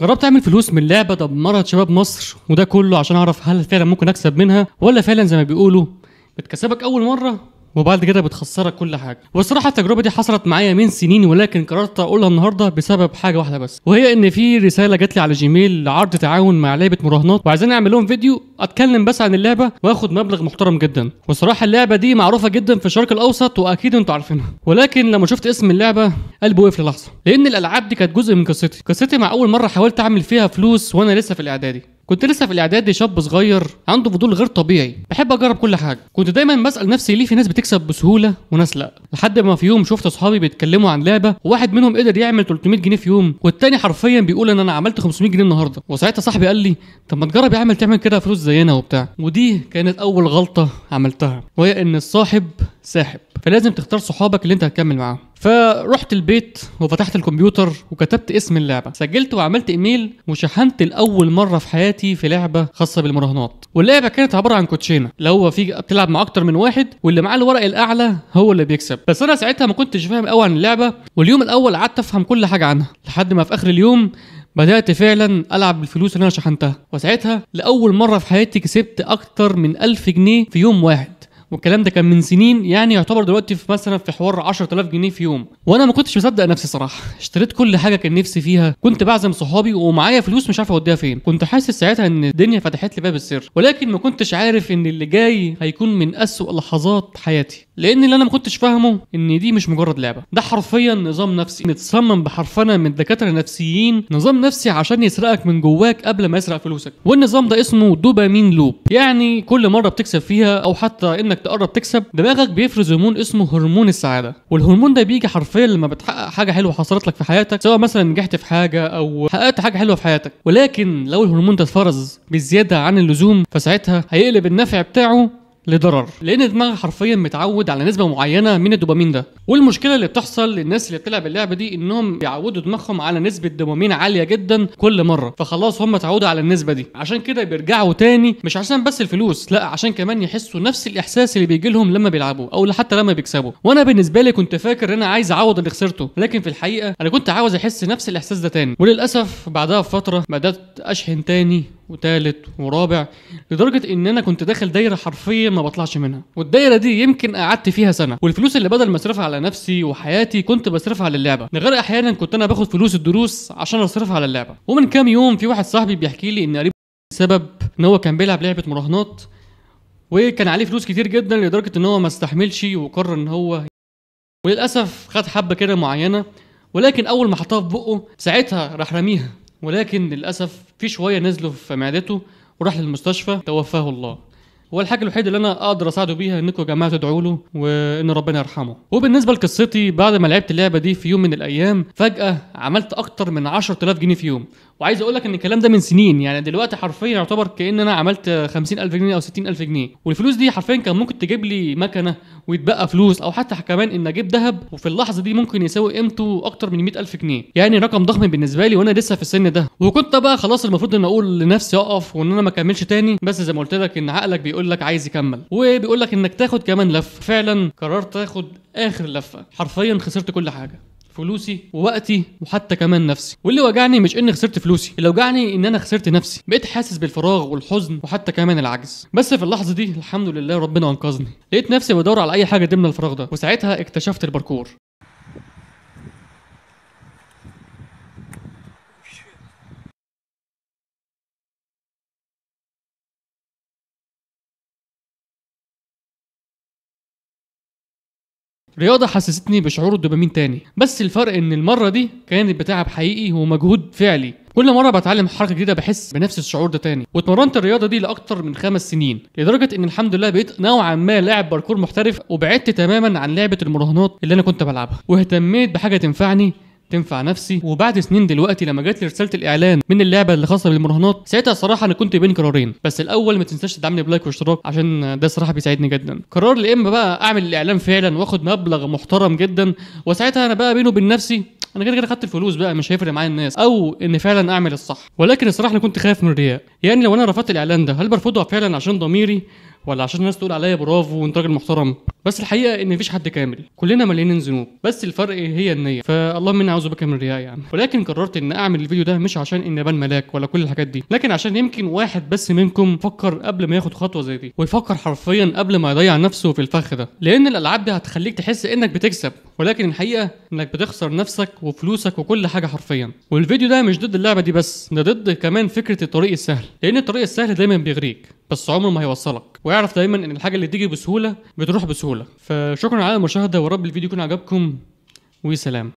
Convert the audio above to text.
جربت اعمل فلوس من لعبه دمرت شباب مصر، وده كله عشان اعرف هل فعلا ممكن اكسب منها ولا فعلا زي ما بيقولوا بتكسبك اول مره وبعد كده بتخسرك كل حاجه. والصراحه التجربه دي حصلت معايا من سنين، ولكن قررت اقولها النهارده بسبب حاجه واحده بس، وهي ان في رساله جات لي على جيميل لعرض تعاون مع لعبه مراهنات، وعايزين اعمل لهم فيديو اتكلم بس عن اللعبه واخد مبلغ محترم جدا. والصراحه اللعبه دي معروفه جدا في الشرق الاوسط واكيد انتوا عارفينها، ولكن لما شفت اسم اللعبه قلبي وقف للحظه، لان الالعاب دي كانت جزء من قصتي مع اول مره حاولت اعمل فيها فلوس وانا لسه في الاعدادي. كنت لسه في الاعدادي شاب صغير عنده فضول غير طبيعي، بحب اجرب كل حاجه. كنت دايما بسال نفسي ليه في ناس بتكسب بسهوله وناس لا، لحد ما في يوم شفت اصحابي بيتكلموا عن لعبه وواحد منهم قدر يعمل 300 جنيه في يوم، والتاني حرفيا بيقول ان انا عملت 500 جنيه النهارده. وساعتها صاحبي قال لي طب ما تجرب يا عم تعمل كده فلوس زينا وبتاع. ودي كانت اول غلطه عملتها، وهي ان الصاحب ساحب، فلازم تختار صحابك اللي انت هتكمل معاهم. فرحت البيت وفتحت الكمبيوتر وكتبت اسم اللعبه، سجلت وعملت ايميل وشحنت لاول مره في حياتي في لعبه خاصه بالمراهنات. واللعبه كانت عباره عن كوتشينه، اللي هو في بتلعب مع اكتر من واحد واللي معاه الورق الاعلى هو اللي بيكسب. بس انا ساعتها ما كنتش فاهم قوي عن اللعبه، واليوم الاول قعدت افهم كل حاجه عنها لحد ما في اخر اليوم بدأت فعلا ألعب بالفلوس اللي أنا شحنتها. وساعتها لأول مرة في حياتي كسبت أكتر من 1000 جنيه في يوم واحد، والكلام ده كان من سنين، يعني يعتبر دلوقتي في مثلا في حوار 10000 جنيه في يوم. وانا ما كنتش مصدق نفسي صراحه. اشتريت كل حاجه كان نفسي فيها، كنت بعزم صحابي ومعايا فلوس مش عارف اوديها فين. كنت حاسس ساعتها ان الدنيا فتحت لي باب السر، ولكن ما كنتش عارف ان اللي جاي هيكون من اسوأ لحظات حياتي، لان اللي انا ما كنتش فاهمه ان دي مش مجرد لعبه، ده حرفيا نظام نفسي متصمم بحرفنه من دكاتره نفسيين، نظام نفسي عشان يسرقك من جواك قبل ما يسرق فلوسك. والنظام ده اسمه دوبامين لوب، يعني كل مره بتكسب فيها او حتى انك تقرب تكسب دماغك بيفرز هرمون اسمه هرمون السعاده. والهرمون ده بيجي حرفيا لما بتحقق حاجه حلوه حصلت لك في حياتك، سواء مثلا نجحت في حاجه او حققت حاجه حلوه في حياتك. ولكن لو الهرمون ده اتفرز بزياده عن اللزوم فساعتها هيقلب النفع بتاعه لضرر، لان دماغك حرفيا متعود على نسبه معينه من الدوبامين ده. والمشكله اللي بتحصل للناس اللي بتلعب اللعبه دي انهم بيعودوا دماغهم على نسبه دوبامين عاليه جدا كل مره، فخلاص هم اتعودوا على النسبه دي، عشان كده بيرجعوا تاني، مش عشان بس الفلوس، لا عشان كمان يحسوا نفس الاحساس اللي بيجي لهم لما بيلعبوا او حتى لما بيكسبوا. وانا بالنسبه لي كنت فاكر ان انا عايز اعوض اللي خسرته، لكن في الحقيقه انا كنت عاوز احس نفس الاحساس ده تاني. وللاسف بعدها بفتره بدات اشحن تاني وتالت ورابع، لدرجه ان انا كنت داخل دايره حرفيا ما بطلعش منها. والدايره دي يمكن قعدت فيها سنه، والفلوس اللي بدل ما اصرفها على نفسي وحياتي كنت بصرفها على اللعبه. ده غير احيانا كنت انا باخد فلوس الدروس عشان اصرفها على اللعبه. ومن كام يوم في واحد صاحبي بيحكي لي ان قريب سبب ان هو كان بيلعب لعبه مراهنات وكان عليه فلوس كتير جدا لدرجه ان هو ما استحملش وقرر ان هو، وللاسف خد حبه كده معينه، ولكن اول ما حطها في بقه ساعتها راح رميها. ولكن للاسف في شويه نزلوا في معدته وراح للمستشفى، توفاه الله. هو الحاجه الوحيده اللي انا اقدر اساعده بيها انكم يا جماعه تدعوا له وان ربنا يرحمه. وبالنسبه لقصتي، بعد ما لعبت اللعبه دي في يوم من الايام فجاه عملت اكتر من 10000 جنيه في يوم. وعايز اقول لك ان الكلام ده من سنين، يعني دلوقتي حرفيا يعتبر كأن انا عملت 50000 جنيه او 60000 جنيه. والفلوس دي حرفيا كان ممكن تجيب لي مكنه ويتبقى فلوس، او حتى كمان ان اجيب ذهب وفي اللحظه دي ممكن يساوي قيمته اكتر من 100000 جنيه، يعني رقم ضخم بالنسبه لي وانا لسه في السن ده. وكنت بقى خلاص المفروض ان اقول لنفسي اقف وان انا ما اكملش تاني، بس زي ما قلت لك ان عقلك بيقول لك عايز يكمل وبيقول لك انك تاخد كمان لف. فعلا قررت اخد اخر لفه، حرفيا خسرت كل حاجه، فلوسي ووقتي وحتى كمان نفسي. واللي وجعني مش اني خسرت فلوسي، اللي وجعني ان انا خسرت نفسي. بقيت حاسس بالفراغ والحزن وحتى كمان العجز. بس في اللحظه دي الحمد لله ربنا انقذني، لقيت نفسي بدور على اي حاجه ضمن الفراغ ده، وساعتها اكتشفت الباركور. رياضة حسستني بشعور الدوبامين تاني، بس الفرق ان المرة دي كانت بتعب حقيقي ومجهود فعلي. كل مرة بتعلم حركة جديدة بحس بنفس الشعور ده تاني. واتمرنت الرياضة دي لأكتر من 5 سنين، لدرجة ان الحمد لله بقيت نوعا ما لاعب باركور محترف، وبعدت تماما عن لعبة المراهنات اللي انا كنت بلعبها، واهتميت بحاجة تنفعني تنفع نفسي. وبعد سنين دلوقتي لما جات لي رساله الاعلان من اللعبه اللي خاصه بالمراهنات، ساعتها الصراحه انا كنت بين قرارين. بس الاول ما تنساش تدعمني بلايك واشتراك عشان ده الصراحه بيساعدني جدا. قرار يا اما بقى اعمل الاعلان فعلا واخد مبلغ محترم جدا، وساعتها انا بقى بينه وبين نفسي انا كده خدت الفلوس بقى مش هيفرق معايا الناس، او ان فعلا اعمل الصح. ولكن الصراحه انا كنت خايف من الرياء، يعني لو انا رفضت الاعلان ده هل برفضه فعلا عشان ضميري ولا عشان الناس تقول عليا برافو وانت راجل محترم. بس الحقيقه ان مفيش حد كامل، كلنا مليانين ذنوب، بس الفرق هي النيه. فاللهم اني اعوذ بك من الرياء يعني. ولكن قررت ان اعمل الفيديو ده مش عشان اني ابان ملاك ولا كل الحاجات دي، لكن عشان يمكن واحد بس منكم فكر قبل ما ياخد خطوه زي دي، ويفكر حرفيا قبل ما يضيع نفسه في الفخ ده. لان الالعاب دي هتخليك تحس انك بتكسب، ولكن الحقيقه انك بتخسر نفسك وفلوسك وكل حاجه حرفيا. والفيديو ده مش ضد اللعبه دي بس، ده ضد كمان فكره الطريق السهل، لان الطريق السهل دايما بيغريك بس عمره ما هيوصلك. واعرف دايما ان الحاجه اللي تيجي بسهوله بتروح بسهوله. فشكرا على المشاهده، ورب الفيديو يكون عجبكم، وسلام.